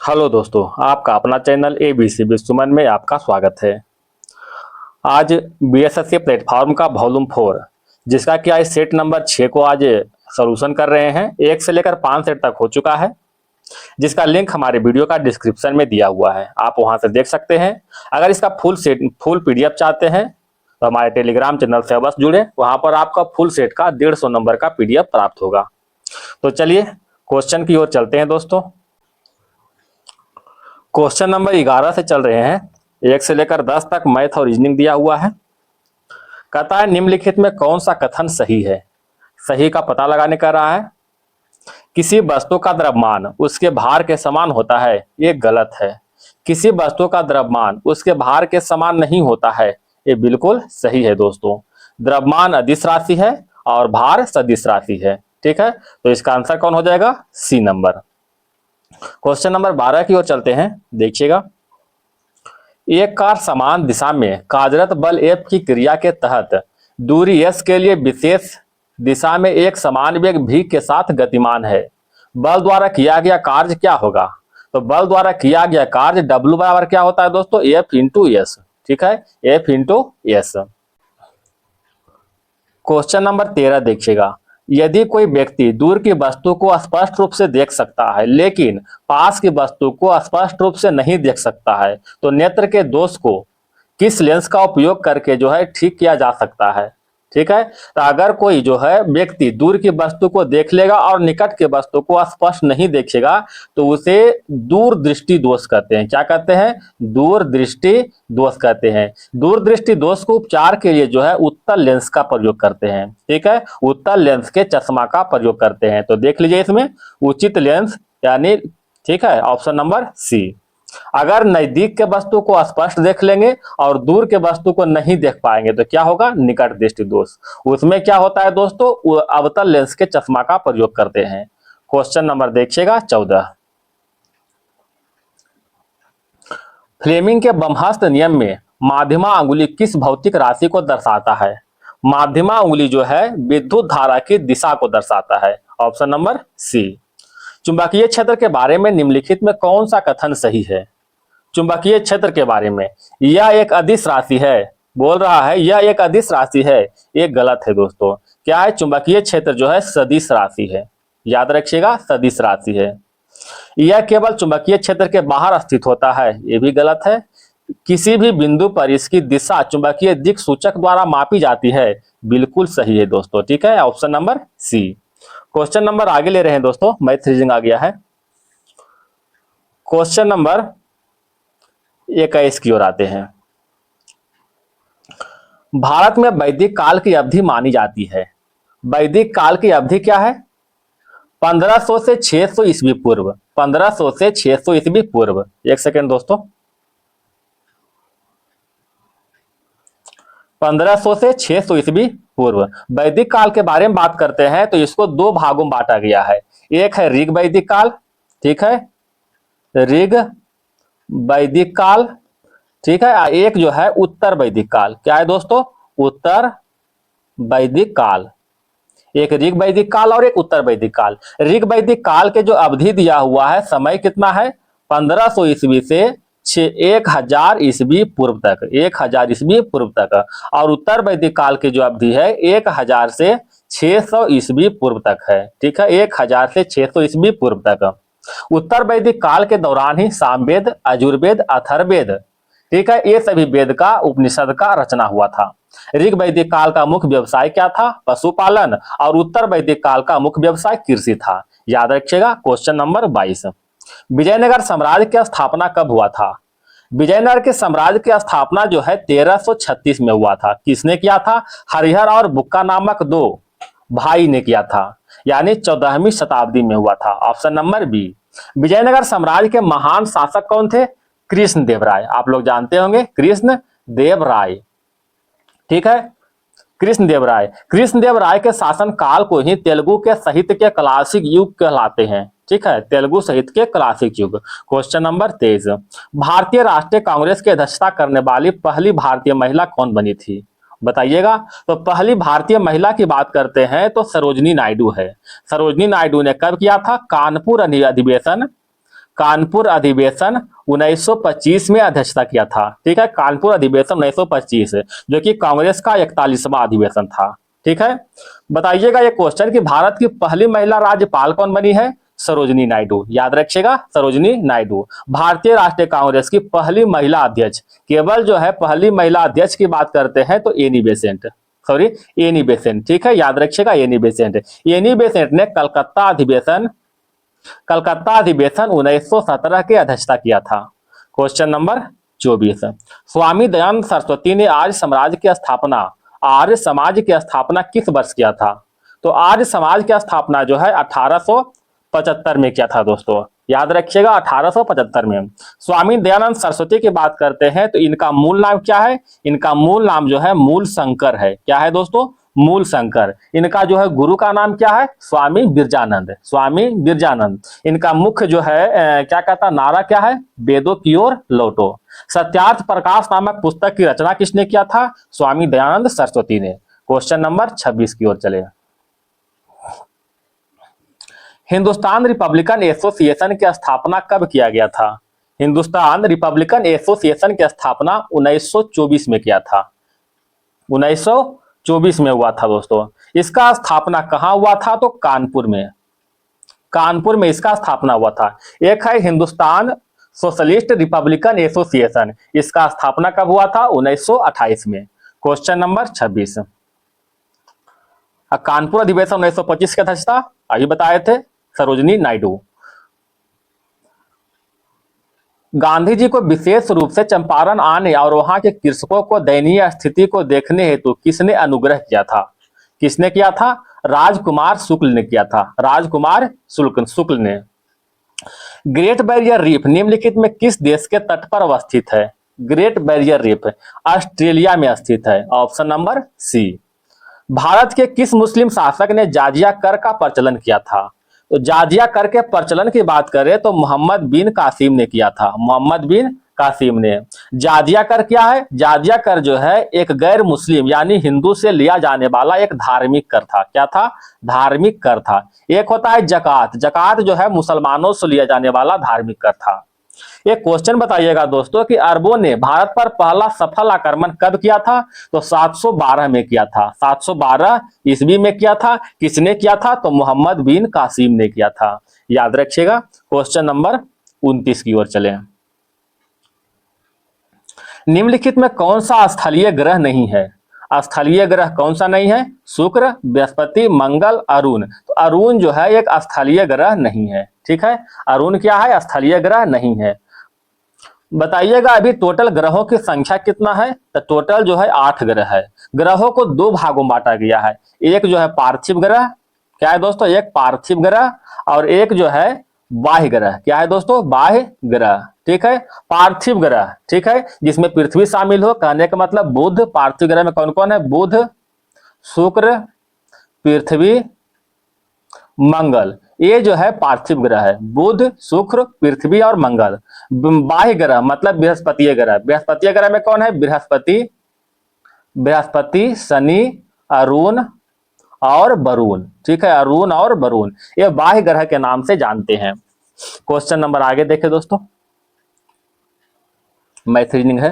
Hello दोस्तों, आपका अपना चैनल ABC विश्वमन में आपका स्वागत है। आज BSSC प्लेटफॉर्म का वॉल्यूम 4 जिसका कि आज सेट नंबर 6 को आज सॉल्यूशन कर रहे हैं। 1 से लेकर 5 सेट तक हो चुका है, जिसका लिंक हमारे वीडियो का डिस्क्रिप्शन में दिया हुआ है, आप वहां से देख सकते हैं। अगर इसका फुल PDF चाहते हैं तो हमारे टेलीग्राम चैनल से अवश्य जुड़े, वहां पर आपका फुल सेट का 150 नंबर का PDF प्राप्त होगा। तो चलिए क्वेश्चन की ओर चलते हैं दोस्तों। क्वेश्चन नंबर 11 से चल रहे हैं। 1 से लेकर 10 तक मैथ और रीजनिंग दिया हुआ है। कहता है निम्नलिखित में कौन सा कथन सही है। सही का पता लगाने का रहा है। किसी वस्तु का द्रव्यमान उसके भार के समान होता है, ये गलत है। किसी वस्तु का द्रव्यमान उसके भार के समान नहीं होता है, ये बिल्कुल सही है दोस्तों। द्रव्यमान अदिश राशि है और भार सदिश राशि है। ठीक है, तो इसका आंसर कौन हो जाएगा? सी नंबर। क्वेश्चन नंबर 12 की ओर चलते हैं, देखिएगा। एक कार समान दिशा में कार्यरत बल F की क्रिया के तहत दूरी S के लिए विशेष दिशा में एक समान वेग V के साथ गतिमान है। बल द्वारा किया गया कार्य क्या होगा? तो बल द्वारा किया गया कार्य W बराबर क्या होता है दोस्तों? F into S। ठीक है, F into S। Question number 13 देखिएगा। यदि कोई व्यक्ति दूर की वस्तु को स्पष्ट रूप से देख सकता है लेकिन पास की वस्तु को स्पष्ट रूप से नहीं देख सकता है, तो नेत्र के दोष को किस लेंस का उपयोग करके ठीक किया जा सकता है? ठीक है, तो अगर कोई व्यक्ति दूर की वस्तु को देख लेगा और निकट की वस्तु को स्पष्ट नहीं देखेगा, तो उसे दूरदृष्टि दोष कहते हैं। क्या कहते हैं? दूरदृष्टि दोष कहते हैं। दूरदृष्टि दोष को उपचार के लिए उत्तल लेंस का प्रयोग करते हैं। ठीक है, उत्तल लेंस के चश्मा का प्रयोग करते हैं। तो देख लीजिए इसमें उचित लेंस यानी ठीक है, ऑप्शन नंबर सी। अगर नजदीक के वस्तु को स्पष्ट देख लेंगे और दूर के वस्तु को नहीं देख पाएंगे तो क्या होगा? निकट दृष्टि दोष। उसमें क्या होता है दोस्तों? अवतल लेंस के चश्मा का प्रयोग करते हैं। क्वेश्चन नंबर देखिएगा 14। फ्लेमिंग के बमहस्त नियम में माध्यमा अंगुली किस भौतिक राशि को दर्शाता है? माध्यमा अंगुली विद्युत धारा की दिशा को दर्शाता है। Option number C. चुंबकीय क्षेत्र के बारे में निम्नलिखित में कौन सा कथन सही है? चुंबकीय क्षेत्र के बारे में, यह एक अदिश राशि है, बोल रहा है यह एक अदिश राशि है, ये गलत है दोस्तों। क्या है? चुंबकीय क्षेत्र सदिश राशि है। याद रखिएगा, सदिश राशि है। यह केवल चुंबकीय क्षेत्र के बाहर स्थित होता है, ये भी गलत है। किसी भी बिंदु पर इसकी दिशा चुंबकीय दिक् सूचक द्वारा मापी जाती है, बिल्कुल सही है दोस्तों। ठीक है, option number C. Question number आगे ले रहे हैं दोस्तों, मैथ रीजनिंग आ गया है। क्वेश्चन नंबर 21 की ओर आते हैं। भारत में वैदिक काल की अवधि मानी जाती है। वैदिक काल की अवधि क्या है? 1500 से 600 ईस्वी पूर्व। 1500 से 600 ईस्वी पूर्व। एक सेकेंड दोस्तों, 1500 से 600 ईस्वी पूर्व। वैदिक काल के बारे में बात करते हैं तो इसको दो भागों में बांटा गया है। एक है ऋग वैदिक काल, ठीक है, ऋग वैदिक काल, ठीक है। एक उत्तर वैदिक काल। क्या है दोस्तों? उत्तर वैदिक काल। एक ऋग वैदिक काल और एक उत्तर वैदिक काल। ऋग वैदिक काल के जो अवधि दिया हुआ है, समय कितना है? 1500 ईस्वी से 1000 ईस्वी पूर्व तक, 1000 ईस्वी पूर्व तक। और उत्तर वैदिक काल की जो अवधि है 1000 से 600 ईस्वी पूर्व तक है। ठीक है, 1000 से 600 ईस्वी पूर्व तक। उत्तर वैदिक काल के दौरान ही सामवेद, अजुर्वेद, अथर्ववेद, ठीक है, ये सभी वेद का, उपनिषद का रचना हुआ था। ऋग वैदिक काल का मुख्य व्यवसाय क्या था? पशुपालन। और उत्तर वैदिक काल का मुख्य व्यवसाय कृषि था। याद रखिएगा। Question number 22। विजयनगर साम्राज्य की स्थापना कब हुआ था? विजयनगर के साम्राज्य की स्थापना 1336 में हुआ था। किसने किया था? हरिहर और बुक्का नामक दो भाई ने किया था, यानी 14वीं शताब्दी में हुआ था। Option number B. विजयनगर साम्राज्य के महान शासक कौन थे? कृष्ण देव राय। आप लोग जानते होंगे कृष्ण देव राय। ठीक है, कृष्ण देव राय। कृष्ण देव राय के शासन काल को ही तेलुगु के साहित्य के क्लासिक युग कहलाते हैं। ठीक है, तेलुगु साहित्य के क्लासिक युग। Question number 23। भारतीय राष्ट्रीय कांग्रेस की अध्यक्षता करने वाली पहली भारतीय महिला कौन बनी थी? बताइएगा। तो पहली भारतीय महिला की बात करते हैं तो सरोजिनी नायडू है। सरोजिनी नायडू ने कब किया था? कानपुर अधिवेशन कानपुर अधिवेशन 1925 में अध्यक्षता किया था। ठीक है, कानपुर अधिवेशन 1925 जो कि कांग्रेस का 41वां अधिवेशन था। ठीक है, बताइएगा ये क्वेश्चन कि भारत की पहली महिला राज्यपाल कौन बनी है? सरोजिनी नायडू। याद रखिएगा, सरोजिनी नायडू भारतीय राष्ट्रीय कांग्रेस की पहली महिला अध्यक्ष। केवल जो है पहली महिला अध्यक्ष की बात करते हैं तो Annie Besant, sorry Annie Besant. ठीक है, याद रखिएगा एनी बेसेंट। एनी बेसेंट ने कलकत्ता अधिवेशन 1917 की अध्यक्षता किया था। क्वेश्चन नंबर 24, स्वामी दयानंद सरस्वती ने आर्य समाज की स्थापना किस वर्ष किया था? तो आर्य समाज की स्थापना जो है 1875 में किया था दोस्तों। याद रखिएगा 1875 में। स्वामी दयानंद सरस्वती की बात करते हैं तो इनका मूल नाम क्या है? इनका मूल नाम जो है मूल शंकर है। क्या है दोस्तों? मूल शंकर। इनका जो है गुरु का नाम क्या है? स्वामी बिरजानंद। स्वामी बिरजानंद। इनका मुख्य जो है क्या कहता नारा क्या है? वेदों की ओर लौटो। सत्यार्थ प्रकाश नामक पुस्तक की रचना किसने किया था? स्वामी दयानंद सरस्वती ने। क्वेश्चन नंबर 26 की ओर चले। हिंदुस्तान रिपब्लिकन एसोसिएशन की स्थापना कब किया गया था? हिंदुस्तान रिपब्लिकन एसोसिएशन की स्थापना 1924 में किया था। 1924 में हुआ था दोस्तों। इसका स्थापना कहां हुआ था? तो कानपुर में। कानपुर में इसका स्थापना हुआ था। एक है हिंदुस्तान सोशलिस्ट रिपब्लिकन एसोसिएशन, इसका स्थापना कब हुआ था? 1928 में। क्वेश्चन नंबर 26, कानपुर अधिवेशन 1925 की अध्यक्षता अभी बताए थे सरोजिनी नायडू। गांधी जी को विशेष रूप से चंपारण आने और वहां के कृषकों को दयनीय स्थिति को देखने हेतु किसने अनुग्रह किया था? किसने किया था? राजकुमार शुक्ल ने किया था। राजकुमार शुक्ल ने। ग्रेट बैरियर रीफ निम्नलिखित में किस देश के तट पर अवस्थित है? ग्रेट बैरियर रीफ ऑस्ट्रेलिया में स्थित है। ऑप्शन नंबर सी। भारत के किस मुस्लिम शासक ने जाजिया कर का प्रचलन किया था? तो जाजिया कर के प्रचलन की बात करें तो मोहम्मद बिन कासिम ने किया था। मोहम्मद बिन कासिम ने। जाजिया कर क्या है? जाजिया कर जो है एक गैर मुस्लिम यानी हिंदू से लिया जाने वाला एक धार्मिक कर था। क्या था? धार्मिक कर था। एक होता है जकात। जकात जो है मुसलमानों से लिया जाने वाला धार्मिक कर था। एक क्वेश्चन बताइएगा दोस्तों कि अरबों ने भारत पर पहला सफल आक्रमण कब किया था? तो 712 में किया था। 712 ईस्वी में किया था। किसने किया था? तो मोहम्मद बिन कासिम ने किया था। याद रखिएगा। क्वेश्चन नंबर 29 की ओर चले। निम्नलिखित में कौन सा स्थलीय ग्रह नहीं है? स्थलीय ग्रह कौन सा नहीं है? शुक्र, बृहस्पति, मंगल, अरुण। तो अरुण जो है एक स्थलीय ग्रह नहीं है। ठीक है, अरुण क्या है? स्थलीय ग्रह नहीं है। बताइएगा अभी टोटल ग्रहों की संख्या कितना है? तो टोटल जो है 8 ग्रह है। ग्रहों को 2 भागों में बांटा गया है। एक जो है पार्थिव ग्रह, क्या है दोस्तों? एक पार्थिव ग्रह और एक जो है बाह्य ग्रह। क्या है दोस्तों? बाह्य ग्रह। ठीक है, पार्थिव ग्रह। ठीक है, जिसमें पृथ्वी शामिल हो। कहने का मतलब बुध। पार्थिव ग्रह में कौन कौन है? बुध, शुक्र, पृथ्वी, मंगल। ये जो है पार्थिव ग्रह है। बुध, शुक्र, पृथ्वी और मंगल। बाह्य ग्रह मतलब बृहस्पति ग्रह। बृहस्पति ग्रह में कौन है? बृहस्पति, शनि, अरुण और वरुण। ठीक है, अरुण और वरुण ये बाह्य ग्रह के नाम से जानते हैं। क्वेश्चन नंबर आगे देखें दोस्तों, मैथ रीजनिंग है।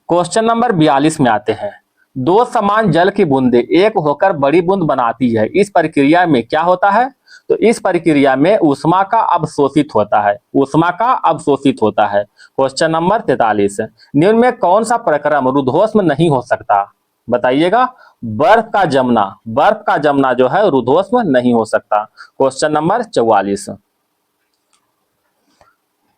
क्वेश्चन नंबर 42 में आते हैं। 2 समान जल की बूंदें एक होकर बड़ी बूंद बनाती है। इस प्रक्रिया में क्या होता है? तो इस प्रक्रिया में ऊष्मा का अवशोषित होता है। ऊष्मा का अवशोषित होता है। क्वेश्चन नंबर 43, निम्न में कौन सा प्रक्रम रुद्धोष्म नहीं हो सकता? बताइएगा। बर्फ का जमना जो है रुद्धोष्म नहीं हो सकता। क्वेश्चन नंबर 44,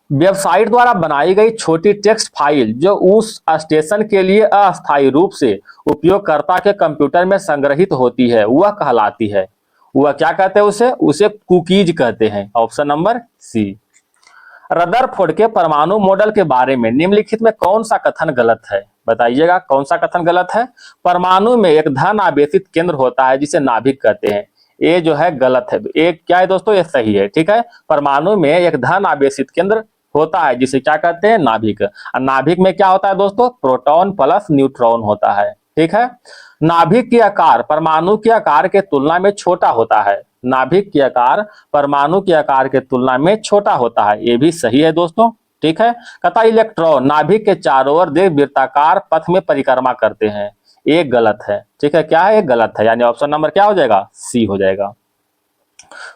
वेबसाइट द्वारा बनाई गई छोटी टेक्स्ट फाइल जो उस स्टेशन के लिए अस्थायी रूप से उपयोगकर्ता के कंप्यूटर में संग्रहित होती है वह कहलाती है। वह क्या कहते हैं? उसे कुकीज कहते हैं। ऑप्शन नंबर सी। रदरफोर्ड के परमाणु मॉडल के बारे में निम्नलिखित में कौन सा कथन गलत है? बताइएगा कौन सा कथन गलत है? परमाणु में एक धन आवेशित केंद्र होता है जिसे नाभिक कहते हैं। ये जो है गलत है। एक क्या है दोस्तों? ये सही है। ठीक है, परमाणु में एक धन आवेशित केंद्र होता है जिसे क्या कहते हैं? नाभिक। नाभिक में क्या होता है दोस्तों? प्रोटॉन प्लस न्यूट्रॉन होता है। ठीक है, नाभिक के आकार परमाणु के आकार के तुलना में छोटा होता है। नाभिक की आकार परमाणु के आकार के तुलना में छोटा होता है, ये भी सही है दोस्तों। ठीक है। कहता इलेक्ट्रॉन नाभिक के चारों ओर दीर्घवृत्ताकार पथ में परिक्रमा करते हैं, ये गलत है। ठीक है, क्या है, ये गलत है, यानी ऑप्शन नंबर क्या हो जाएगा, सी हो जाएगा।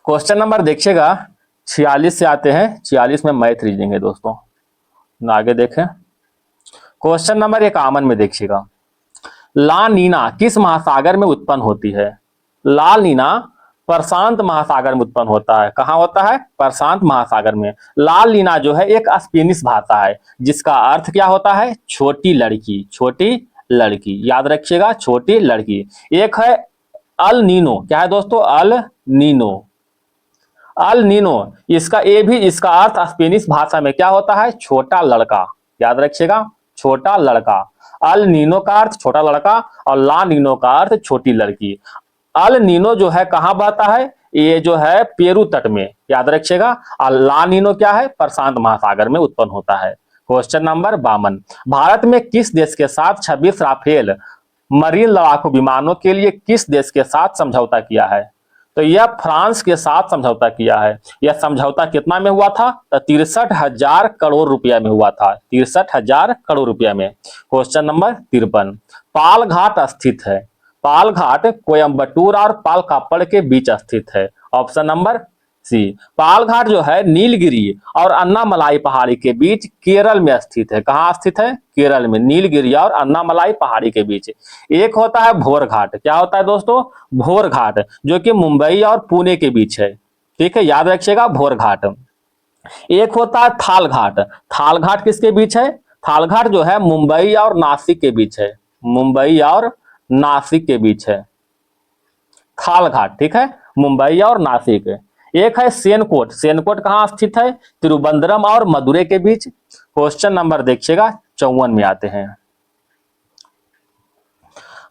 क्वेश्चन नंबर देखिएगा 46 से आते हैं, 46 में मैथ रीजनिंग है दोस्तों, आगे देखें। क्वेश्चन नंबर 51 में देखिएगा, ला नीना किस महासागर में उत्पन्न होती है। ला नीना प्रशांत महासागर में उत्पन्न होता है। कहां होता है, प्रशांत महासागर में। लाल नीना जो है एक स्पेनिश भाषा है जिसका अर्थ क्या होता है, छोटी लड़की, छोटी लड़की, याद रखिएगा, छोटी लड़की। एक है अल नीनो, क्या है दोस्तों, अल नीनो, अल नीनो, इसका ए भी, इसका अर्थ स्पेनिश भाषा में क्या होता है, छोटा लड़का, याद रखिएगा, छोटा लड़का। अल नीनो का अर्थ छोटा लड़का और ला नीनो का अर्थ छोटी लड़की। अल नीनो जो है कहां बहता है, ये जो है पेरू तट में, याद रखिएगा। और ला नीनो क्या है, प्रशांत महासागर में उत्पन्न होता है। क्वेश्चन नंबर 52, भारत में किस देश के साथ 26 राफेल मरीन लड़ाकू विमानों के लिए किस देश के साथ समझौता किया है। तो यह फ्रांस के साथ समझौता किया है। यह समझौता कितना में हुआ था, तो 63,000 करोड़ रुपया में हुआ था, 63,000 करोड़ रुपया में। क्वेश्चन नंबर 53, पालघाट स्थित है। पालघाट कोयम्बटूर और पालकापड़ के बीच स्थित है, ऑप्शन नंबर सी। पालघाट जो है नीलगिरी और अन्नामलाई पहाड़ी के बीच केरल में स्थित है। कहां स्थित है, केरल में, नीलगिरी और अन्नामलाई पहाड़ी के बीच। एक होता है भोर घाट, क्या होता है दोस्तों, भोर घाट, जो कि मुंबई और पुणे के बीच है। ठीक है, याद रखिएगा, भोर घाट। एक होता है थाल घाट, थाल घाट किसके बीच है, थाल घाट जो है मुंबई और नासिक के बीच है, मुंबई और नासिक के बीच है थाल घाट। ठीक है, मुंबई और नासिक। एक है सेनकोट, सेनकोट कहां स्थित है, तिरुवनंतपुरम और मदुरै के बीच। क्वेश्चन नंबर देखिएगा 54 में आते हैं,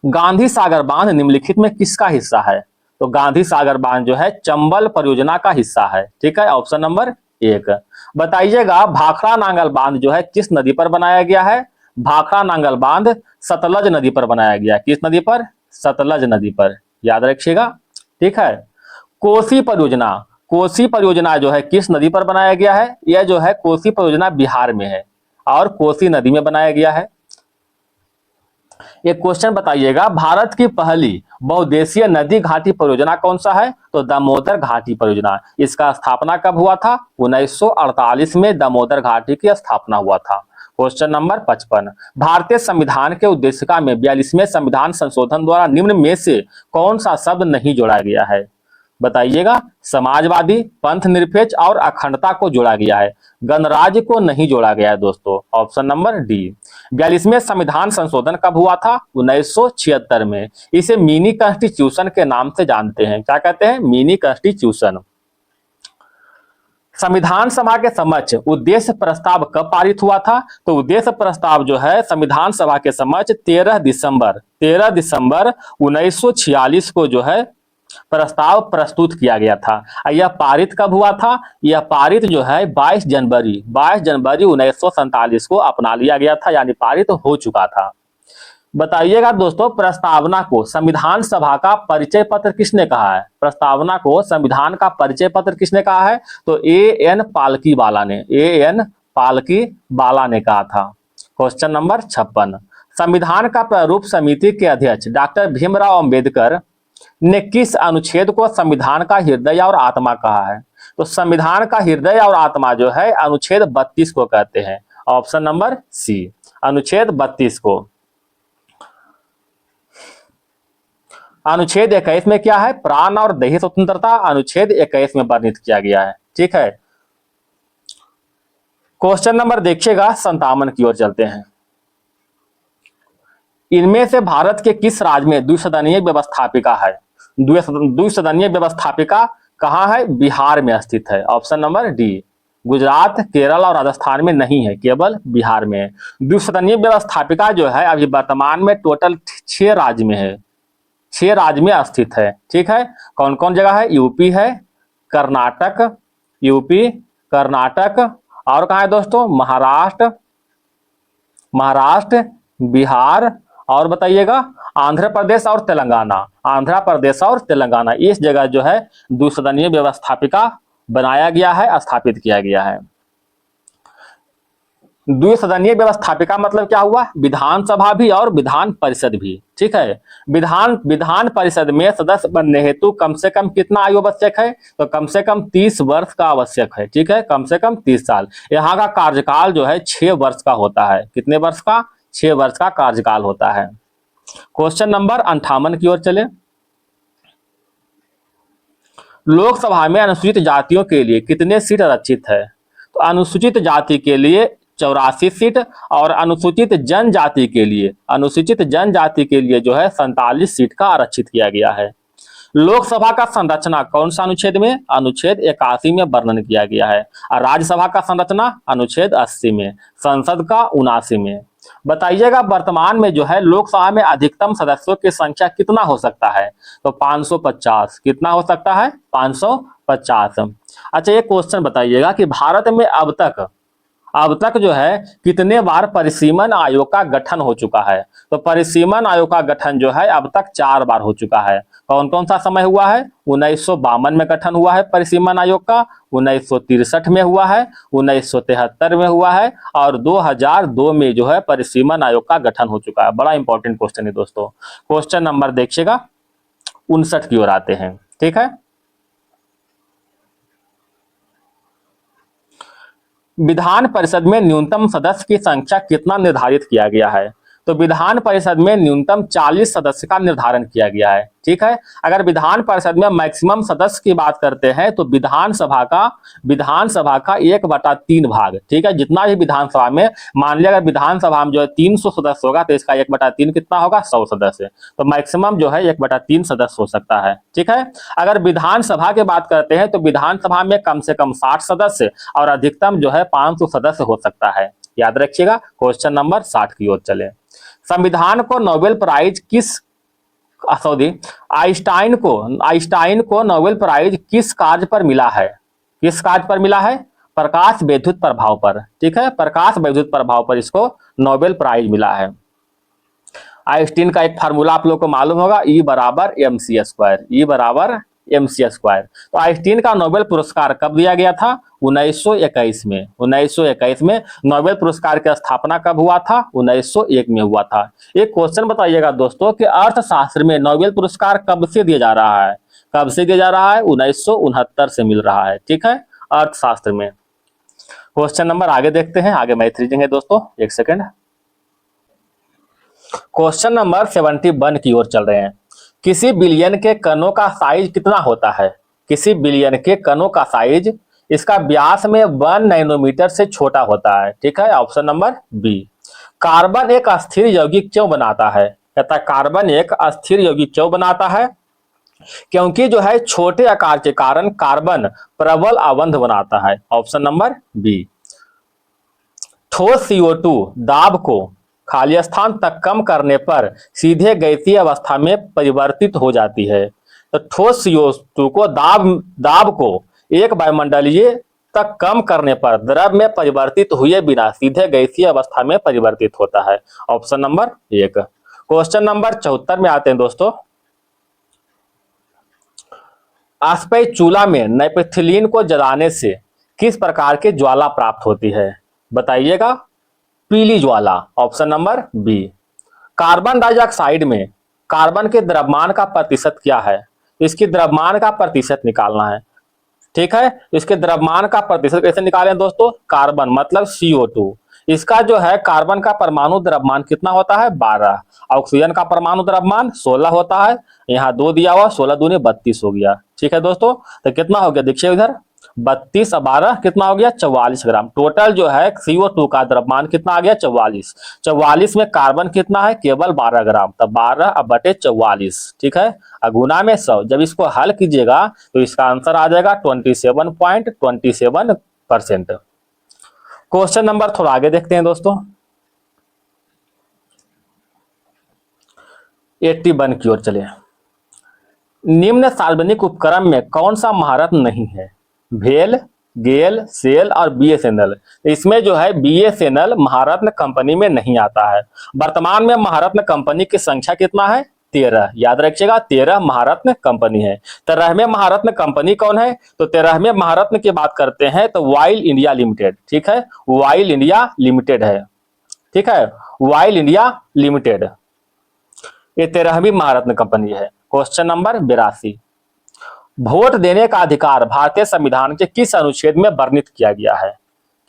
गांधी सागर बांध निम्नलिखित में किसका हिस्सा है। तो गांधी सागर बांध जो है चंबल परियोजना का हिस्सा है। ठीक है, ऑप्शन नंबर 1। बताइएगा भाखड़ा नांगल बांध जो है किस नदी पर बनाया गया है। भाखड़ा नांगल बांध सतलज नदी पर बनाया गया, किस नदी पर, सतलज नदी पर, याद रखिएगा। ठीक है, कोसी परियोजना, कोसी परियोजना जो है किस नदी पर बनाया गया है, यह जो है कोसी परियोजना बिहार में है और कोसी नदी में बनाया गया है। एक क्वेश्चन बताइएगा, भारत की पहली बहुउद्देशीय नदी घाटी परियोजना कौन सा है। तो दामोदर घाटी परियोजना। इसका स्थापना कब हुआ था, 1948 में दामोदर घाटी की स्थापना हुआ था। क्वेश्चन नंबर 55, भारतीय संविधान के उद्देशिका में 42वें संविधान संशोधन द्वारा निम्न में से कौन सा शब्द नहीं जोड़ा गया है। बताइएगा, समाजवादी, पंथ निरपेक्ष और अखंडता को जोड़ा गया है, गणराज्य को नहीं जोड़ा गया है दोस्तों, ऑप्शन नंबर डी। 42वें संविधान संशोधन कब हुआ था, 1976 में। इसे मिनी कॉन्स्टिट्यूशन के नाम से जानते हैं, क्या कहते हैं, मिनी कॉन्स्टिट्यूशन। संविधान सभा के समक्ष उद्देश्य प्रस्ताव कब पारित हुआ था। तो उद्देश्य प्रस्ताव जो है संविधान सभा के समक्ष 13 दिसंबर 1946 को जो है प्रस्ताव प्रस्तुत किया गया था। यह पारित कब हुआ था, यह पारित जो है 22 जनवरी 1947 को अपना लिया गया था, यानी पारित हो चुका था। बताइएगा दोस्तों, प्रस्तावना को संविधान सभा का परिचय पत्र किसने कहा है। प्रस्तावना को संविधान का परिचय पत्र किसने कहा है। तो A.N. पालकीवाला ने, A.N. पालकीवाला ने कहा था। क्वेश्चन नंबर 56, संविधान का प्रारूप समिति के अध्यक्ष डॉक्टर भीमराव अंबेडकर ने किस अनुच्छेद को संविधान का हृदय और आत्मा कहा है। तो संविधान का हृदय और आत्मा जो है अनुच्छेद 32 को कहते हैं, ऑप्शन नंबर सी, अनुच्छेद 32 को। अनुच्छेद 21 में क्या है, प्राण और दैहिक स्वतंत्रता अनुच्छेद 21 में वर्णित किया गया है। ठीक है, क्वेश्चन नंबर देखिएगा 57 की ओर चलते हैं। इनमें से भारत के किस राज्य में द्विसदनीय व्यवस्थापिका है। द्विसदनीय व्यवस्थापिका कहां है, बिहार में स्थित है, option number D. Gujarat, Kerala और राजस्थान में नहीं है, केवल बिहार में है। द्विसदनीय व्यवस्थापिका जो है अभी वर्तमान में टोटल 6 राज्य में है, 6 राज्य में स्थित है। ठीक है, कौन कौन जगह है, यूपी है, कर्नाटक, यूपी, कर्नाटक, और कहा है दोस्तों, महाराष्ट्र, बिहार, और बताइएगा आंध्र प्रदेश और तेलंगाना, आंध्र प्रदेश और तेलंगाना इस जगह जो है द्विसदनीय व्यवस्थापिका बनाया गया है, स्थापित किया गया है। द्विसदनीय व्यवस्थापिका मतलब क्या हुआ, विधानसभा भी और विधान परिषद भी, ठीक है। विधान परिषद में सदस्य बनने हेतु कम से कम कितना आयु आवश्यक है, तो कम से कम 30 वर्ष का आवश्यक है, ठीक है, कम से कम 30 साल। यहाँ का कार्यकाल जो है 6 वर्ष का होता है। कितने वर्ष का, 6 वर्ष का कार्यकाल होता है। क्वेश्चन नंबर 58 की ओर चले। लोकसभा में अनुसूचित जातियों के लिए कितने सीट आरक्षित है, तो अनुसूचित जाति के लिए 84 सीट और अनुसूचित जनजाति के लिए, अनुसूचित जनजाति के लिए जो है 47 सीट का आरक्षित किया गया है। लोकसभा का संरचना कौन सा अनुच्छेद में, अनुच्छेद 81 में वर्णन किया गया है। और राज्यसभा का संरचना अनुच्छेद 80 में, संसद का 79 में। बताइएगा वर्तमान में जो है लोकसभा में अधिकतम सदस्यों की संख्या कितना हो सकता है, तो 550। कितना हो सकता है, 550। अच्छा ये क्वेश्चन बताइएगा कि भारत में अब तक जो है कितने बार परिसीमन आयोग का गठन हो चुका है, तो परिसीमन आयोग का गठन जो है अब तक 4 बार हो चुका है। कौन कौन सा समय हुआ है, 1952 में गठन हुआ है परिसीमन आयोग का, 1963 में हुआ है, 1973 में हुआ है और 2002 में जो है परिसीमन आयोग का गठन हो चुका है। बड़ा इंपॉर्टेंट क्वेश्चन है दोस्तों। क्वेश्चन नंबर देखिएगा 59 की ओर आते हैं, ठीक है। विधान परिषद में न्यूनतम सदस्य की संख्या कितना निर्धारित किया गया है, तो विधान परिषद में न्यूनतम 40 सदस्य का निर्धारण किया गया है, ठीक है। अगर विधान परिषद में मैक्सिमम सदस्य की बात करते हैं तो विधानसभा का 1/3 भाग, ठीक है। जितना भी विधानसभा में, मान लिया अगर विधानसभा में जो है 300 सदस्य होगा तो इसका 1/3 कितना होगा, 100 सदस्य। तो मैक्सिमम जो है 1/3 सदस्य हो सकता है, ठीक है। अगर विधानसभा की बात करते हैं तो विधानसभा में कम से कम 60 सदस्य और अधिकतम जो है 500 सदस्य हो सकता है। याद रखिएगा। क्वेश्चन नंबर 60 की ओर चले। संविधान को नोबेल प्राइज आइंस्टाइन को नोबेल प्राइज किस कार्य पर मिला है, किस कार्य पर मिला है, प्रकाश वैद्युत प्रभाव पर, ठीक है। प्रकाश वैद्युत प्रभाव पर इसको नोबेल प्राइज मिला है। आइंस्टीन का एक फार्मूला आप लोग को मालूम होगा, E = mc², E = mc²। तो आइंस्टीन का नोबेल पुरस्कार कब दिया गया था, 1921 में। 1921 में नोबेल पुरस्कार की स्थापना कब हुआ था, 1901 में हुआ था। एक क्वेश्चन बताइएगा दोस्तों कि अर्थशास्त्र में नोबेल पुरस्कार कब से दिया जा रहा है, कब से दिया जा रहा है, 1969 से मिल रहा है, ठीक है, अर्थशास्त्र में। क्वेश्चन नंबर आगे देखते हैं, आगे मैथ रीडिंग है दोस्तों, एक सेकेंड। क्वेश्चन नंबर 71 की ओर चल रहे हैं। किसी बिलियन के कणों का साइज कितना होता है, किसी बिलियन के कणों का साइज, इसका व्यास में 1 नैनोमीटर से छोटा होता है, ठीक है। Option number B. कार्बन एक अस्थिर यौगिक क्यों बनाता है, कहता है कार्बन एक अस्थिर यौगिक क्यों बनाता है, क्योंकि जो है छोटे आकार के कारण कार्बन प्रबल आबंध बनाता है। Option number B. ठोस CO2 दाब को खाली स्थान तक कम करने पर सीधे गैसीय अवस्था में परिवर्तित हो जाती है। तो ठोस CO2 को दाब को एक वायुमंडलीय तक कम करने पर द्रव में परिवर्तित हुए बिना सीधे गैसीय अवस्था में परिवर्तित होता है। Option number 1। क्वेश्चन नंबर 74 में आते हैं दोस्तों। स्पैचुला में नेपथलीन को जलाने से किस प्रकार की ज्वाला प्राप्त होती है, बताइएगा, पीली ज्वाला। Option number B. Carbon dioxide में कार्बन के द्रव्यमान का प्रतिशत क्या है, इसकी द्रव्यमान का प्रतिशत निकालना है, ठीक है। इसके द्रव्यमान का प्रतिशत कैसे निकालें दोस्तों, कार्बन मतलब CO2, इसका जो है कार्बन का परमाणु द्रव्यमान कितना होता है, 12। ऑक्सीजन का परमाणु द्रव्यमान 16 होता है, यहाँ 2 दिया हुआ, 16 दूनी 32 हो गया, ठीक है दोस्तों। तो कितना हो गया देखिए इधर, 32 और 12 कितना हो गया, 44 ग्राम। टोटल जो है CO2 का द्रव्यमान कितना आ गया, 44। 44 में कार्बन कितना है, केवल 12 ग्राम, तब 12/44, ठीक है। गुना में 100, जब इसको हल कीजिएगा तो इसका आंसर आ जाएगा 27.27%। क्वेश्चन नंबर थोड़ा आगे देखते हैं दोस्तों, 81 की ओर चले। निम्न सार्वजनिक उपक्रम में कौन सा महारत्न नहीं है, भेल, गेल, सेल और बीएसएनएल। इसमें जो है बीएसएनएल महारत्न कंपनी में नहीं आता है। वर्तमान में महारत्न कंपनी की संख्या कितना है? 13। याद रखिएगा 13 महारत्न कंपनी है। 13वें महारत्न कंपनी कौन है? तो 13वें महारत्न की बात करते हैं तो वाइल इंडिया लिमिटेड। ठीक है, वाइल इंडिया लिमिटेड है। ठीक है, वाइल इंडिया लिमिटेड ये 13वीं महारत्न कंपनी है। क्वेश्चन नंबर 82, वोट देने का अधिकार भारतीय संविधान के किस अनुच्छेद में वर्णित किया गया है?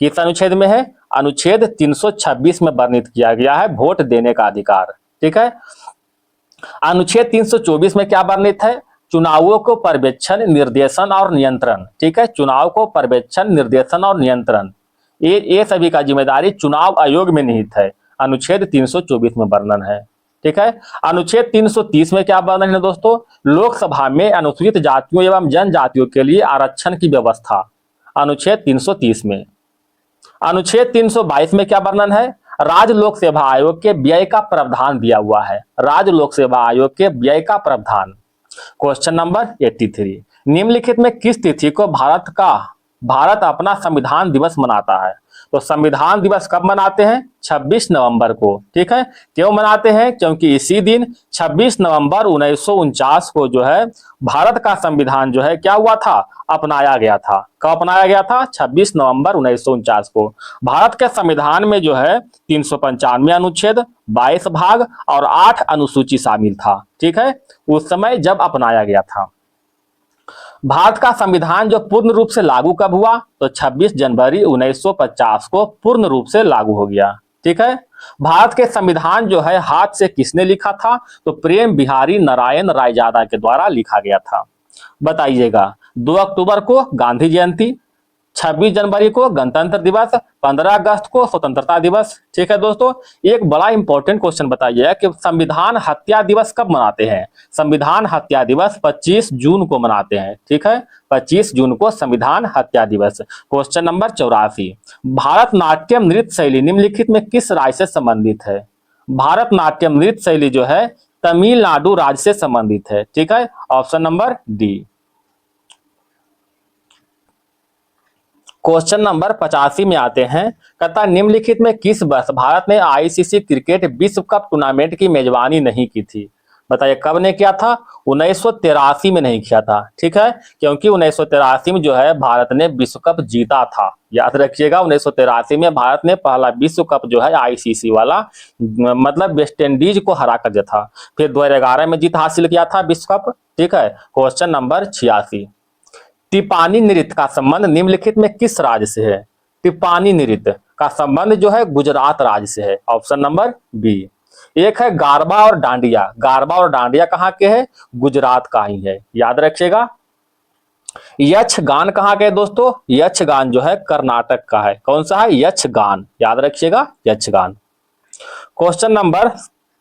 किस अनुच्छेद में है? अनुच्छेद 326 में वर्णित किया गया है वोट देने का अधिकार। ठीक है, अनुच्छेद 324 में क्या वर्णित है? चुनावों को पर्यवेक्षण, निर्देशन और नियंत्रण। ठीक है, चुनाव को पर्यवेक्षण, निर्देशन और नियंत्रण ये सभी का जिम्मेदारी चुनाव आयोग में निहित है। अनुच्छेद 324 में वर्णन है। ठीक है, अनुच्छेद 330 में क्या वर्णन है दोस्तों? लोकसभा में अनुसूचित जातियों एवं जनजातियों के लिए आरक्षण की व्यवस्था। अनुच्छेद 330 में। अनुच्छेद 322 में क्या वर्णन है? राज्य लोक सेवा आयोग के व्यय का प्रावधान दिया हुआ है। राज्य लोक सेवा आयोग के व्यय का प्रावधान। क्वेश्चन नंबर 83, निम्नलिखित में किस तिथि को भारत अपना संविधान दिवस मनाता है? तो संविधान दिवस कब मनाते हैं? 26 नवंबर को। ठीक है, क्यों मनाते हैं? क्योंकि इसी दिन 26 नवंबर 1949 को जो है भारत का संविधान जो है क्या हुआ था? अपनाया गया था। कब अपनाया गया था? 26 नवंबर 1949 को। भारत के संविधान में जो है 395 अनुच्छेद, 22 भाग और 8 अनुसूची शामिल था। ठीक है, उस समय जब अपनाया गया था। भारत का संविधान जो पूर्ण रूप से लागू कब हुआ? तो 26 जनवरी 1950 को पूर्ण रूप से लागू हो गया। ठीक है, भारत के संविधान जो है हाथ से किसने लिखा था? तो प्रेम बिहारी नारायण रायजादा के द्वारा लिखा गया था। बताइएगा, 2 अक्टूबर को गांधी जयंती, 26 जनवरी को गणतंत्र दिवस, 15 अगस्त को स्वतंत्रता दिवस। ठीक है दोस्तों, एक बड़ा इंपॉर्टेंट क्वेश्चन बताइए कि संविधान हत्या दिवस कब मनाते हैं? संविधान हत्या दिवस 25 जून को मनाते हैं। ठीक है, 25 जून को संविधान हत्या दिवस। क्वेश्चन नंबर 84, भारतनाट्यम नृत्य शैली निम्नलिखित में किस राज्य से संबंधित है? भारतनाट्यम नृत्य शैली जो है तमिलनाडु राज्य से संबंधित है। ठीक है, option number D. Question number 85 में आते हैं, कहता निम्नलिखित में किस वर्ष भारत ने आईसीसी क्रिकेट विश्व कप टूर्नामेंट की मेजबानी नहीं की थी? बताइए कब ने किया था? 1983 में नहीं किया था। ठीक है, क्योंकि 1983 में जो है भारत ने विश्व कप जीता था। याद रखिएगा 1983 में भारत ने पहला विश्व कप जो है आईसीसी वाला मतलब वेस्ट इंडीज को हरा कर दिया था। फिर 2011 में जीत हासिल किया था विश्व कप। ठीक है, क्वेश्चन नंबर 86, टिप्पानी नृत्य का संबंध निम्नलिखित में किस राज्य से है? टिप्पानी नृत्य का संबंध जो है गुजरात राज्य से है। Option number B. एक है गारबा और डांडिया। गारबा और डांडिया कहाँ के है? गुजरात का ही है। याद रखिएगा। यक्षगान कहाँ के दोस्तों? यक्षगान जो है कर्नाटक का है। कौन सा है? यक्षगान। याद रखिएगा यक्षगान। क्वेश्चन नंबर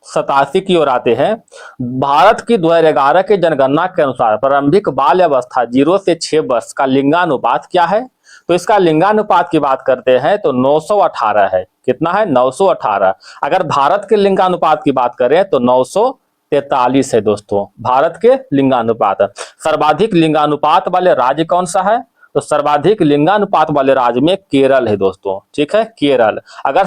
87 की ओर आते हैं, भारत की 2011 की जनगणना के अनुसार प्रारंभिक बाल्य अवस्था 0 से 6 वर्ष का लिंगानुपात क्या है? तो इसका लिंगानुपात की बात करते हैं तो 918 है। कितना है? 918। अगर भारत के लिंगानुपात की बात करें तो 943 है दोस्तों, भारत के लिंगानुपात। सर्वाधिक लिंगानुपात वाले राज्य कौन सा है? तो सर्वाधिक लिंगानुपात वाले राज्य में केरल है दोस्तों। ठीक है, केरल। अगर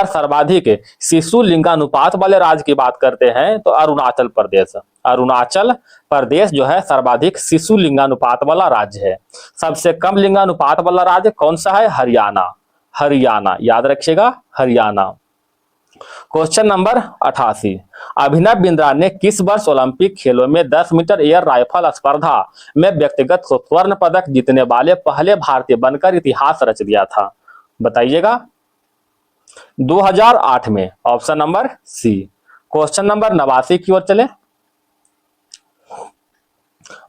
सर्वाधिक शिशु लिंगानुपात वाले राज्य की बात करते हैं तो अरुणाचल प्रदेश। अरुणाचल प्रदेश जो है सर्वाधिक शिशु लिंगानुपात वाला राज्य है। सबसे कम लिंगानुपात वाला राज्य कौन सा है? हरियाणा। हरियाणा, याद रखिएगा हरियाणा। क्वेश्चन नंबर 88, अभिनव बिंद्रा ने किस वर्ष ओलंपिक खेलों में 10 मीटर एयर राइफल स्पर्धा में व्यक्तिगत स्वर्ण पदक जीतने वाले पहले भारतीय बनकर इतिहास रच दिया था? बताइएगा। 2008 में। Option number C. Question number 89 की ओर चले,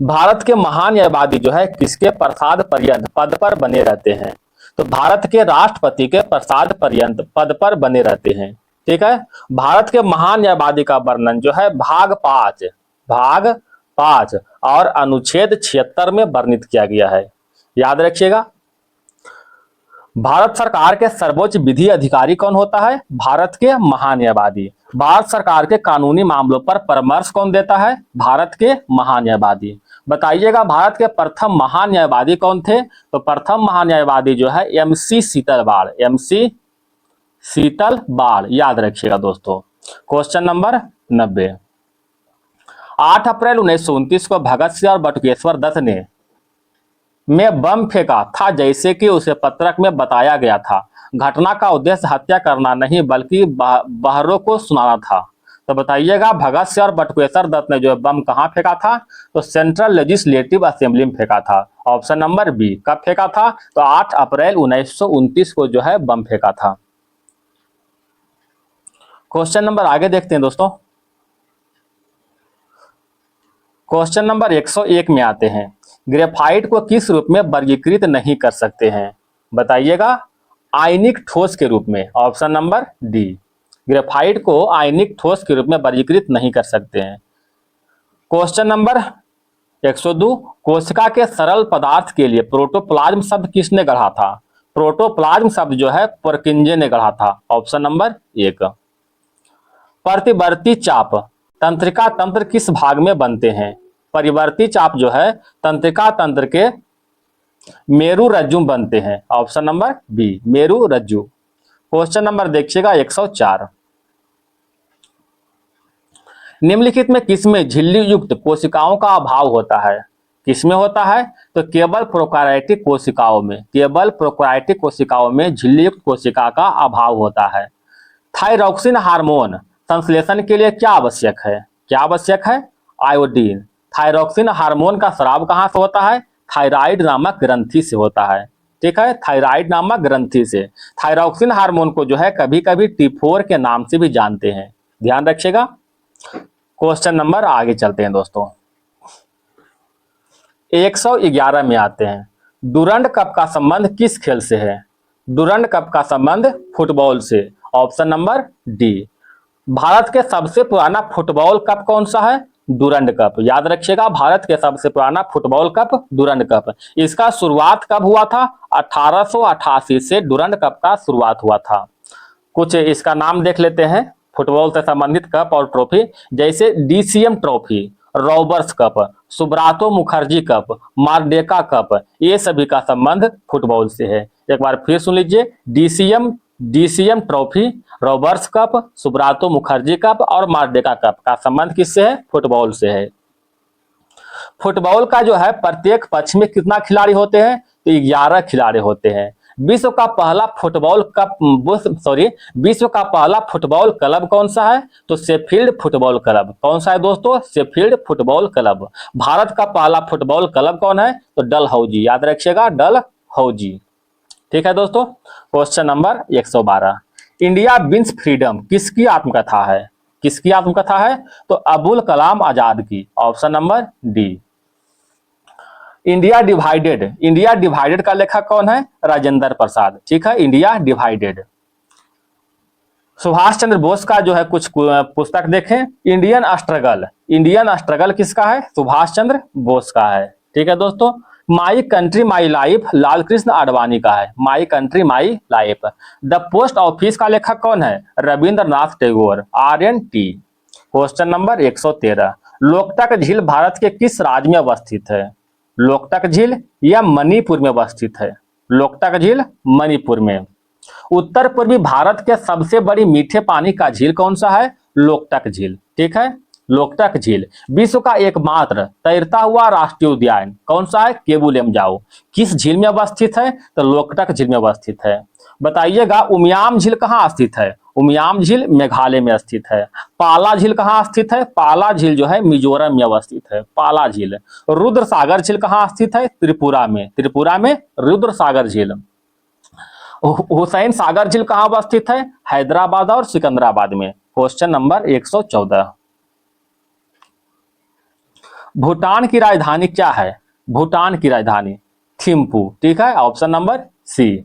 भारत के महान न्यायवादी जो है किसके प्रसाद पर्यंत पद पर बने रहते हैं? तो भारत के राष्ट्रपति के प्रसाद पर्यंत पद पर बने रहते हैं। ठीक है, भारत के महान न्यायवादी का वर्णन जो है भाग 5 और अनुच्छेद 76 में वर्णित किया गया है। याद रखिएगा। भारत सरकार के सर्वोच्च विधि अधिकारी कौन होता है? भारत के महान्यायवादी। भारत सरकार के कानूनी मामलों पर परामर्श कौन देता है? भारत के महान्यायवादी। बताइएगा भारत के प्रथम महान्यायवादी कौन थे? तो प्रथम महान्यायवादी जो है MC शीतलबाड़, MC शीतलबाड़, याद रखिएगा दोस्तों। क्वेश्चन नंबर 90, 8 अप्रैल 1929 को भगत सिंह और बटुकेश्वर दत्त ने में बम फेंका था जैसे कि उसे पत्रक में बताया गया था। घटना का उद्देश्य हत्या करना नहीं बल्कि बहरों को सुनाना था। तो बताइएगा भगत सिंह और बटुकेश्वर दत्त ने जो बम कहाँ फेंका था? तो सेंट्रल लेजिस्लेटिव असेंबली में फेंका था। Option number B. कब फेंका था? तो 8 अप्रैल 1929 को जो है बम फेंका था। क्वेश्चन नंबर आगे देखते हैं दोस्तों। क्वेश्चन नंबर 101 में आते हैं, ग्रेफाइट को किस रूप में वर्गीकृत नहीं कर सकते हैं? बताइएगा आयनिक ठोस के रूप में। Option number D. ग्रेफाइट को आयनिक ठोस के रूप में वर्गीकृत नहीं कर सकते हैं। क्वेश्चन नंबर 102, कोशिका के सरल पदार्थ के लिए प्रोटोप्लाज्म शब्द किसने गढ़ा था? प्रोटोप्लाज्म शब्द जो है पुरकिंजे ने गढ़ा था। Option number 1। प्रतिवर्ती चाप तंत्रिका तंत्र किस भाग में बनते हैं? परिवर्ती चाप जो है तंत्रिका तंत्र के मेरु रज्जु बनते हैं। ऑप्शन नंबर बी, मेरु रज्जु। क्वेश्चन नंबर देखिएगा 104, निम्नलिखित में किसमें झिल्ली युक्त कोशिकाओं का अभाव होता है? किसमें होता है? तो केवल प्रोकैरियोटिक कोशिकाओं में, केवल प्रोकैरियोटिक कोशिकाओं में झिल्ली युक्त कोशिका का अभाव होता है। थायरॉक्सिन हार्मोन संश्लेषण के लिए क्या आवश्यक है? क्या आवश्यक है? आयोडीन। थायरॉक्सिन हार्मोन का स्राव कहां से होता है? थायराइड नामक ग्रंथि से होता है। ठीक है, थायराइड नामक ग्रंथि से। थायरॉक्सिन हार्मोन को जो है कभी कभी T4 के नाम से भी जानते हैं, ध्यान रखिएगा। क्वेश्चन नंबर आगे चलते हैं दोस्तों। 111 में आते हैं, डुरंड कप का संबंध किस खेल से है? डुरंड कप का संबंध फुटबॉल से। Option number D. भारत के सबसे पुराना फुटबॉल कप कौन सा है? Durand cup. याद रखिएगा भारत के सबसे पुराना फुटबॉल कप डुरंड कप। इसका शुरुआत कब हुआ था? 1888 से डुरंड कप का शुरुआत हुआ था। कुछ इसका नाम देख लेते हैं फुटबॉल से संबंधित कप और ट्रॉफी, जैसे DCM trophy, Roberts cup, Subrato Mukherjee cup, Merdeka cup, ये सभी का संबंध फुटबॉल से है। एक बार फिर सुन लीजिए, DCM trophy, Roberts cup, Subrato Mukherjee cup और मार्डेका कप का संबंध किससे है? फुटबॉल से है। फुटबॉल का जो है प्रत्येक पक्ष में कितना खिलाड़ी होते हैं? तो 11 खिलाड़ी होते हैं। विश्व का पहला फुटबॉल क्लब कौन सा है? तो शेफील्ड फुटबॉल क्लब। कौन सा है दोस्तों? Sheffield football club. भारत का पहला फुटबॉल क्लब कौन है? तो डलहौजी। याद रखिएगा डलहौजी। ठीक है दोस्तों। Question number 112, India wins freedom किसकी आत्मकथा है? किसकी आत्मकथा है? तो अबुल कलाम आजाद की। Option number D. India divided का लेखक कौन है? राजेंद्र प्रसाद। ठीक है, इंडिया डिवाइडेड। सुभाष चंद्र बोस का जो है कुछ पुस्तक देखें, इंडियन स्ट्रगल किसका है? सुभाष चंद्र बोस का है। ठीक है दोस्तों। My country my life Lal Krishna Advani का है। My country my life. The post office का लेखक कौन है? Rabindranath Tagore, RNT। Question number 113, Loktak झील भारत के किस राज्य में अवस्थित है? लोकटक झील यह मणिपुर में अवस्थित है। लोकटक झील मणिपुर में। उत्तर पूर्वी भारत के सबसे बड़ी मीठे पानी का झील कौन सा है? लोकटक झील। ठीक है, लोकटक झील। विश्व का एकमात्र तैरता हुआ राष्ट्रीय उद्यान कौन सा है? केबुल लमजाओ। किस झील में अवस्थित है? तो लोकटक झील में अवस्थित है। बताइएगा उमियाम झील कहाँ स्थित है? उमियाम झील मेघालय में स्थित है। पाला झील कहाँ स्थित है? पाला झील जो है मिजोरम में अवस्थित है, पाला झील। रुद्र सागर झील कहाँ स्थित है? त्रिपुरा में। त्रिपुरा में रुद्र सागर झील। हुसैन सागर झील कहाँ अवस्थित है? हैदराबाद और सिकंदराबाद में। क्वेश्चन नंबर 114, भूटान की राजधानी क्या है? भूटान की राजधानी थिम्पू। ठीक है, ऑप्शन नंबर सी।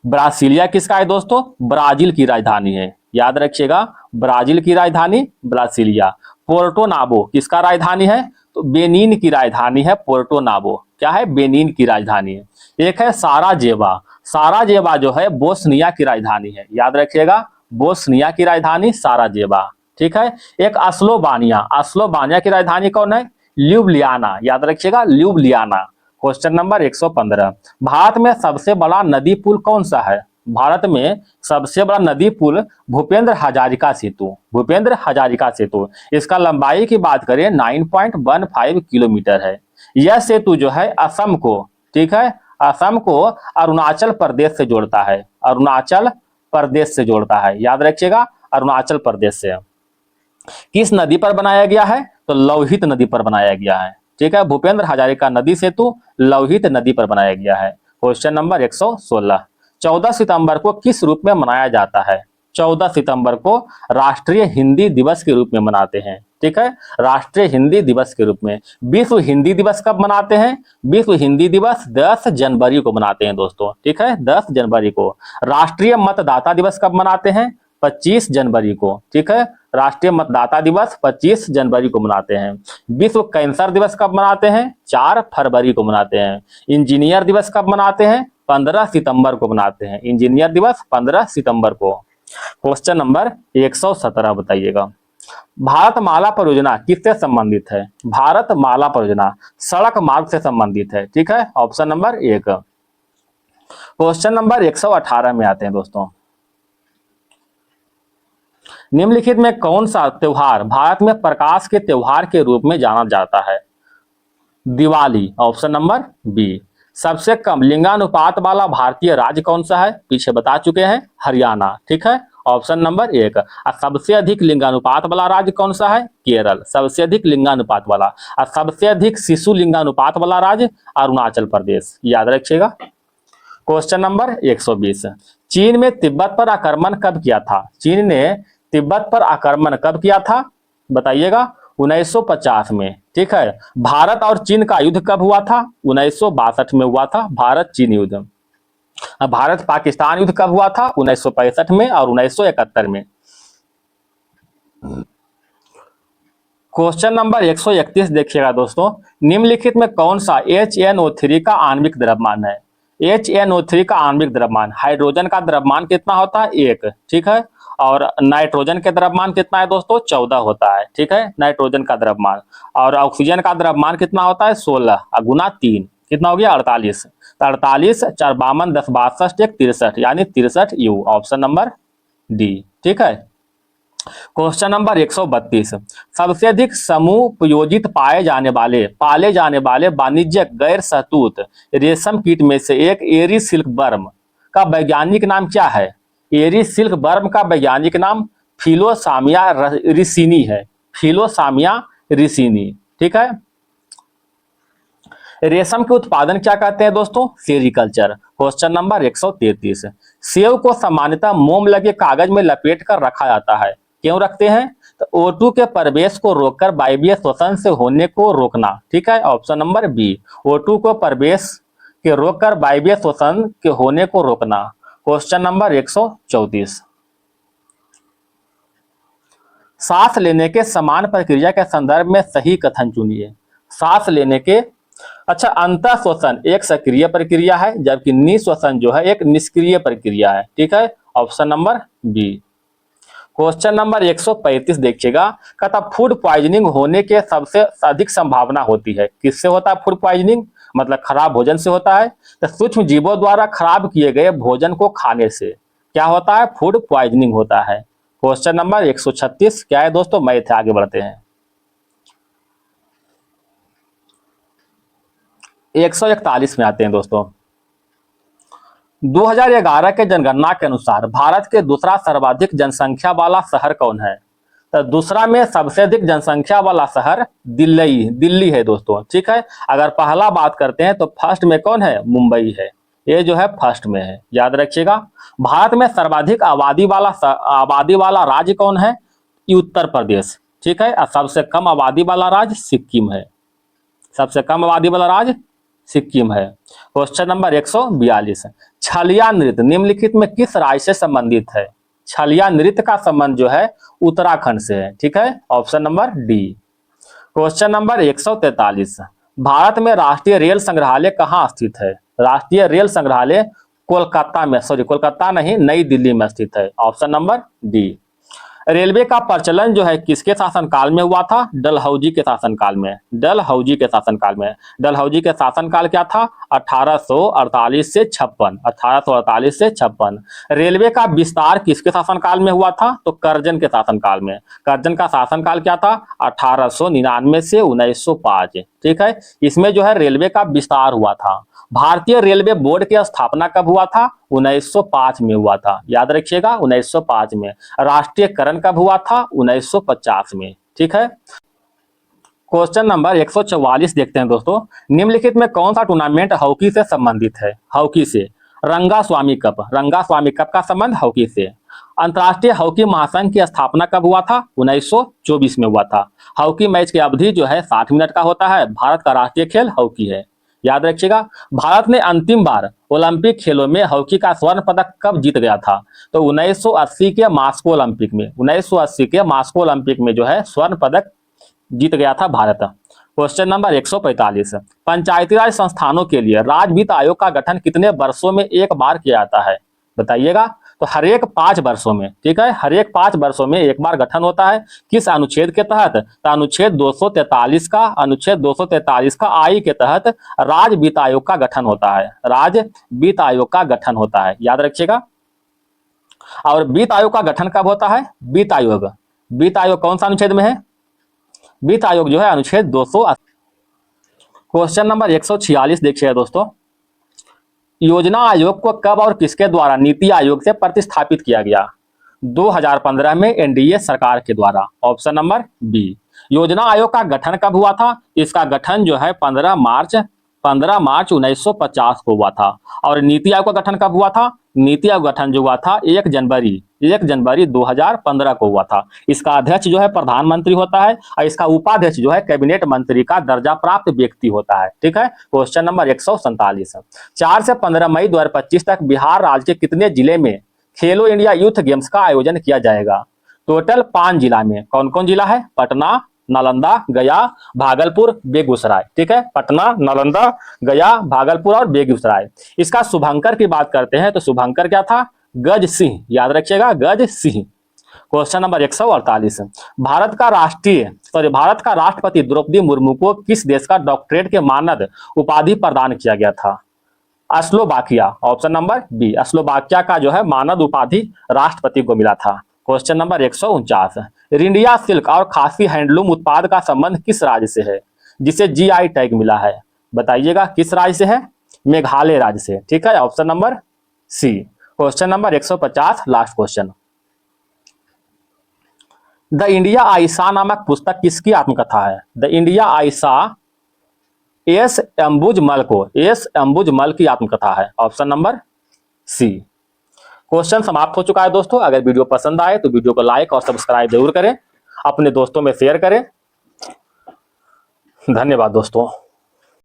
ब्रासीलिया किसका है दोस्तों? ब्राजील की राजधानी है। याद रखिएगा ब्राजील की राजधानी ब्रासीलिया। पोर्टो नाबो किसका राजधानी है? तो बेनिन की राजधानी है पोर्टो नाबो। क्या है? बेनिन की राजधानी है। एक है साराजेवा। साराजेवा जो है बोस्निया की राजधानी है। याद रखिएगा बोस्निया की राजधानी साराजेवा। ठीक है। एक अस्लोबानिया। अस्लोबानिया की राजधानी कौन है? ल्यूब्लियाना, याद रखिएगा ल्यूब्लियाना। क्वेश्चन नंबर 115, भारत में सबसे बड़ा नदी पुल कौन सा है? भारत में सबसे बड़ा नदी पुल भूपेंद्र हजारिका सेतु, भूपेंद्र हजारिका सेतु। इसका लंबाई की बात करें 9.15 किलोमीटर है। यह सेतु जो है असम को, ठीक है, असम को अरुणाचल प्रदेश से जोड़ता है, अरुणाचल प्रदेश से जोड़ता है, याद रखिएगा अरुणाचल प्रदेश से। किस नदी पर बनाया गया है? तो लोहित नदी पर बनाया गया है, ठीक है। भूपेंद्र हजारिका नदी सेतु लोहित नदी पर बनाया गया है। क्वेश्चन नंबर 116, 14 सितंबर को किस रूप में मनाया जाता है? 14 सितंबर को राष्ट्रीय हिंदी दिवस के रूप में मनाते हैं, ठीक है, राष्ट्रीय हिंदी दिवस के रूप में। विश्व हिंदी दिवस कब मनाते हैं? विश्व हिंदी दिवस 10 जनवरी को मनाते हैं दोस्तों, ठीक है, 10 जनवरी को। राष्ट्रीय मतदाता दिवस कब मनाते हैं? 25 जनवरी को, ठीक है, राष्ट्रीय मतदाता दिवस 25 जनवरी को मनाते हैं। विश्व कैंसर दिवस कब मनाते हैं? 4 फरवरी को मनाते हैं। इंजीनियर दिवस कब मनाते हैं? 15 सितंबर को मनाते हैं, इंजीनियर दिवस 15 सितंबर को। क्वेश्चन नंबर 117 बताइएगा, भारत माला परियोजना किससे संबंधित है? भारत माला परियोजना सड़क मार्ग से संबंधित है, ठीक है, ऑप्शन नंबर 1। क्वेश्चन नंबर 118 में आते हैं दोस्तों, निम्नलिखित में कौन सा त्योहार भारत में प्रकाश के त्योहार के रूप में जाना जाता है? Diwali, option number B. सबसे कम लिंगानुपात वाला भारतीय राज्य कौन सा है? पीछे बता चुके हैं, हरियाणा, ठीक है, ऑप्शन नंबर 1। और सबसे अधिक लिंगानुपात वाला राज्य कौन सा है? केरल, सबसे अधिक लिंगानुपात वाला। और सबसे अधिक शिशु लिंगानुपात वाला राज्य अरुणाचल प्रदेश, याद रखिएगा। क्वेश्चन नंबर 120, चीन में तिब्बत पर आक्रमण कब किया था? चीन ने तिब्बत पर आक्रमण कब किया था? बताइएगा। 1950 में, ठीक है। भारत और चीन का युद्ध कब हुआ था? 1962 में हुआ था भारत चीन युद्ध। भारत पाकिस्तान युद्ध कब हुआ था? 1965 में और 1971 में। क्वेश्चन नंबर 131 देखिएगा दोस्तों, निम्नलिखित में कौन सा HNO3 का आणविक द्रव्यमान है? HNO3 का आणविक द्रव्यमान, हाइड्रोजन का द्रव्यमान कितना होता है? 1, ठीक है, और नाइट्रोजन के द्रव्यमान कितना है दोस्तों? 14 होता है, ठीक है, नाइट्रोजन का द्रव्यमान। और ऑक्सीजन का द्रव्यमान कितना होता है? 16 गुना 3, कितना हो गया? 48। तो 48 4 52 10 62 1 63, यानी 63 U, ऑप्शन नंबर डी, ठीक है। क्वेश्चन नंबर 132, सबसे अधिक समूह उपयोजित पाले जाने वाले वाणिज्यिक गैर सहतूत रेशम कीट में से एक एरी सिल्क वर्म का वैज्ञानिक नाम क्या है? एरी सिल्क वर्म का वैज्ञानिक नाम फिलोसामिया रिसिनी है, फिलोसामिया रिसिनी, ठीक है। रेशम के उत्पादन क्या कहते हैं दोस्तों? सेरिकल्चर। क्वेश्चन नंबर 133, सेव को सामान्यतः मोम लगे कागज में लपेट कर रखा जाता है, क्यों रखते हैं? तो O2 के प्रवेश को रोककर वायवीय श्वसन से होने को रोकना, ठीक है, ऑप्शन नंबर बी। O2 को प्रवेश के रोककर वायवीय श्वसन के होने को रोकना। क्वेश्चन नंबर 134, सांस लेने के समान प्रक्रिया के संदर्भ में सही कथन चुनिए। सांस लेने के, अच्छा, अंतः श्वसन एक सक्रिय प्रक्रिया है, जबकि निश्वसन जो है एक निष्क्रिय प्रक्रिया है, ठीक है, option number B. Question number 135 देखिएगा, कहता फूड पॉइजनिंग होने के सबसे अधिक संभावना होती है, किससे होता है फूड पॉइजनिंग? मतलब खराब भोजन से होता है। तो सूक्ष्म जीवों द्वारा खराब किए गए भोजन को खाने से क्या होता है? फूड पॉइजनिंग होता है। क्वेश्चन नंबर 136 क्या है दोस्तों? मैथ, आगे बढ़ते हैं। 141 में आते हैं दोस्तों, 2011 के जनगणना के अनुसार भारत के दूसरा सर्वाधिक जनसंख्या वाला शहर कौन है? तो दूसरा में सबसे अधिक जनसंख्या वाला शहर दिल्ली है दोस्तों, ठीक है। अगर पहला बात करते हैं तो फर्स्ट में कौन है? मुंबई है, ये जो है फर्स्ट में है, याद रखिएगा। भारत में सर्वाधिक आबादी वाला राज्य कौन है? उत्तर प्रदेश, ठीक है। और सबसे कम आबादी वाला राज्य सिक्किम है, सबसे कम आबादी वाला राज्य सिक्किम है। क्वेश्चन नंबर 142, छलिया नृत्य निम्नलिखित में किस राज्य से संबंधित है? छलिया नृत्य का संबंध जो है उत्तराखंड से है, ठीक है, option number D. Question number 143, Bharat में राष्ट्रीय रेल संग्रहालय कहाँ स्थित है? राष्ट्रीय रेल संग्रहालय कोलकाता में, कोलकाता नहीं, नई दिल्ली में स्थित है, ऑप्शन नंबर डी। रेलवे का प्रचलन जो है किसके शासनकाल में हुआ था? डलहौजी के शासनकाल में। डलहौजी के शासनकाल में। डलहौजी के शासनकाल क्या था? 1848 से 56। 1848 से 56। रेलवे का विस्तार किसके शासनकाल में हुआ था? तो करजन के शासनकाल में। करजन का शासनकाल क्या था? 1899 से 1905। ठीक है, इसमें जो है रेलवे का विस्तार हुआ था। भारतीय रेलवे बोर्ड की स्थापना कब हुआ था? 1905 में हुआ था, याद रखिएगा 1905 में। राष्ट्रीयकरण कब हुआ था? 1950 में। ठीक है, क्वेश्चन नंबर 144 देखते हैं दोस्तों। निम्नलिखित में कौन सा टूर्नामेंट हॉकी से संबंधित है? हॉकी से। रंगास्वामी कप। रंगास्वामी कप का संबंध हॉकी से। अंतर्राष्ट्रीय हॉकी महासंघ की स्थापना कब हुआ था? 1924 में हुआ था। हॉकी मैच की अवधि जो है 60 मिनट का होता है। भारत का राष्ट्रीय खेल हॉकी है, याद रखिएगा। भारत ने अंतिम बार ओलंपिक खेलों में हॉकी का स्वर्ण पदक कब जीत गया था? तो 1980 के मास्को ओलंपिक में। 1980 के मास्को ओलंपिक में जो है स्वर्ण पदक जीत गया था भारत। Question number 145। पंचायती राज संस्थानों के लिए राज्य वित्त आयोग का गठन कितने वर्षों में एक बार किया जाता है? बताइएगा। तो हर एक 5 वर्षों में। ठीक है, हर एक 5 वर्षों में एक बार गठन होता है। किस अनुच्छेद के तहत? तो अनुच्छेद 243 का। अनुच्छेद 243 का आई के तहत राज्य वित्त आयोग का गठन होता है। राज्य वित्त आयोग का गठन होता है, याद रखिएगा। और वित्त आयोग का गठन कब होता है? वित्त आयोग। वित्त आयोग कौन सा अनुच्छेद में है? वित्त आयोग जो है अनुच्छेद 280। क्वेश्चन नंबर 146 देखिए दोस्तों। योजना आयोग को कब और किसके द्वारा नीति आयोग से प्रतिस्थापित किया गया? 2015 में एनडीए सरकार के द्वारा। Option number B. योजना आयोग का गठन कब हुआ था? इसका गठन जो है 15 मार्च 1950 को हुआ था। और नीति आयोग का गठन कब हुआ था? नीति आयोग गठन जो हुआ था 1 जनवरी 2015 को हुआ था। इसका अध्यक्ष जो है प्रधानमंत्री होता है और इसका उपाध्यक्ष जो है कैबिनेट मंत्री का दर्जा प्राप्त व्यक्ति होता है। ठीक है, क्वेश्चन नंबर 147। 4 से 15 मई 2025 तक बिहार राज्य के कितने जिले में खेलो इंडिया यूथ गेम्स का आयोजन किया जाएगा? टोटल 5 जिला में। कौन कौन जिला है? पटना, नालंदा, गया, भागलपुर, बेगूसराय। ठीक है, पटना, नालंदा, गया, भागलपुर और बेगूसराय। इसका शुभंकर की बात करते हैं तो शुभंकर क्या था? गज सिंह, याद रखिएगा, गज सिंह। Question number 148। भारत का राष्ट्रपति द्रौपदी मुर्मू को किस देश का डॉक्टरेट के मानद उपाधि प्रदान किया गया था? Slovakia. Option number B. Slovakia का जो है मानद उपाधि राष्ट्रपति को मिला था। Question number 149। रिंडिया सिल्क और खासी हैंडलूम उत्पाद का संबंध किस राज्य से है जिसे जीआई टैग मिला है? बताइएगा किस राज्य से है? मेघालय राज्य से। ठीक है, option number C. Question number 150 last question. The India I saw नामक पुस्तक किसकी आत्मकथा है? The India I saw S Ambujammal की आत्मकथा है। Option number C. क्वेश्चन समाप्त हो चुका है दोस्तों। अगर वीडियो पसंद आए तो वीडियो को लाइक और सब्सक्राइब जरूर करें, अपने दोस्तों में शेयर करें। धन्यवाद दोस्तों।